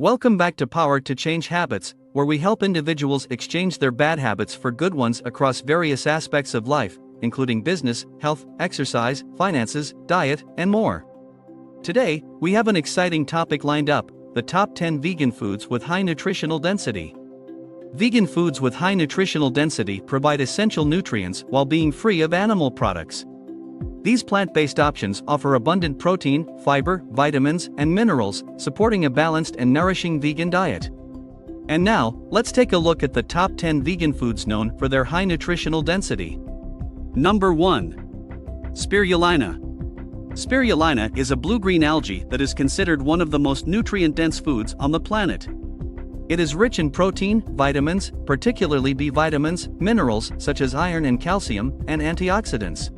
Welcome back to Power to Change Habits, where we help individuals exchange their bad habits for good ones across various aspects of life, including business, health, exercise, finances, diet, and more. Today, we have an exciting topic lined up: the top 10 vegan foods with high nutritional density. Vegan foods with high nutritional density provide essential nutrients while being free of animal products. These plant-based options offer abundant protein, fiber, vitamins, and minerals, supporting a balanced and nourishing vegan diet. And now, let's take a look at the top 10 vegan foods known for their high nutritional density. Number 1. Spirulina. Spirulina is a blue-green algae that is considered one of the most nutrient-dense foods on the planet. It is rich in protein, vitamins, particularly B vitamins, minerals such as iron and calcium, and antioxidants.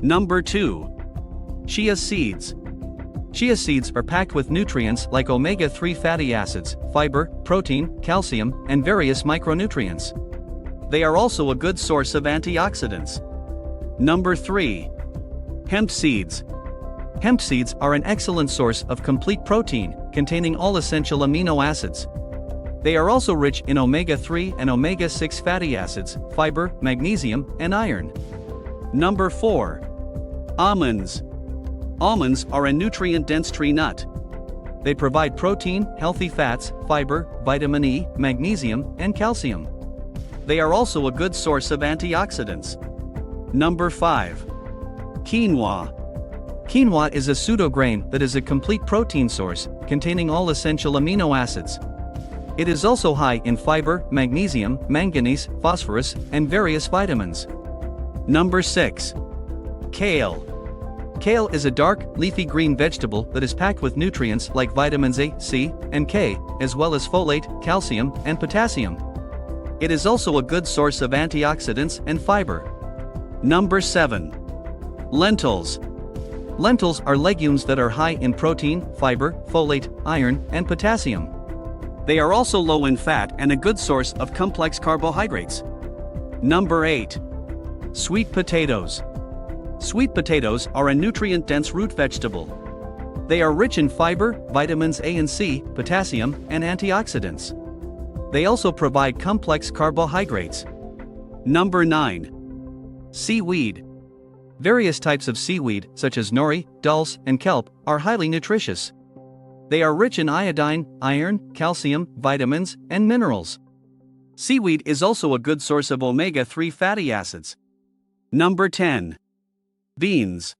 Number 2. Chia seeds. Chia seeds are packed with nutrients like omega-3 fatty acids, fiber, protein, calcium, and various micronutrients. They are also a good source of antioxidants. Number 3. Hemp seeds. Hemp seeds are an excellent source of complete protein, containing all essential amino acids. They are also rich in omega-3 and omega-6 fatty acids, fiber, magnesium, and iron. Number 4. Almonds. Almonds are a nutrient-dense tree nut. They provide protein, healthy fats, fiber, vitamin E, magnesium, and calcium. They are also a good source of antioxidants. Number 5. Quinoa. Quinoa is a pseudo-grain that is a complete protein source, containing all essential amino acids. It is also high in fiber, magnesium, manganese, phosphorus, and various vitamins. Number 6. Kale. Kale is a dark, leafy green vegetable that is packed with nutrients like vitamins A, C, and K, as well as folate, calcium, and potassium. It is also a good source of antioxidants and fiber. Number 7. Lentils. Lentils are legumes that are high in protein, fiber, folate, iron, and potassium. They are also low in fat and a good source of complex carbohydrates. Number 8. Sweet potatoes. Sweet potatoes are a nutrient-dense root vegetable. They are rich in fiber, vitamins A and C, potassium, and antioxidants. They also provide complex carbohydrates. Number 9. Seaweed. Various types of seaweed, such as nori, dulse, and kelp, are highly nutritious. They are rich in iodine, iron, calcium, vitamins, and minerals. Seaweed is also a good source of omega-3 fatty acids. Number 10. Beans.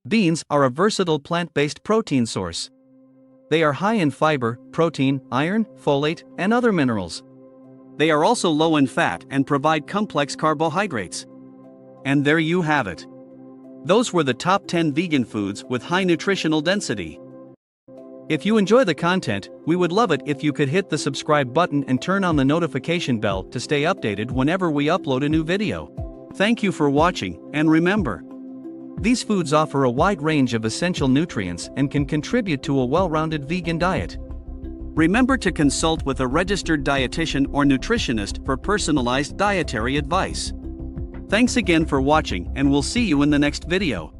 Beans are a versatile plant-based protein source. They are high in fiber, protein, iron, folate, and other minerals. They are also low in fat and provide complex carbohydrates. And there you have it. Those were the top 10 vegan foods with high nutritional density. If you enjoy the content, we would love it if you could hit the subscribe button and turn on the notification bell to stay updated whenever we upload a new video. Thank you for watching, and remember, these foods offer a wide range of essential nutrients and can contribute to a well-rounded vegan diet. Remember to consult with a registered dietitian or nutritionist for personalized dietary advice. Thanks again for watching, and we'll see you in the next video.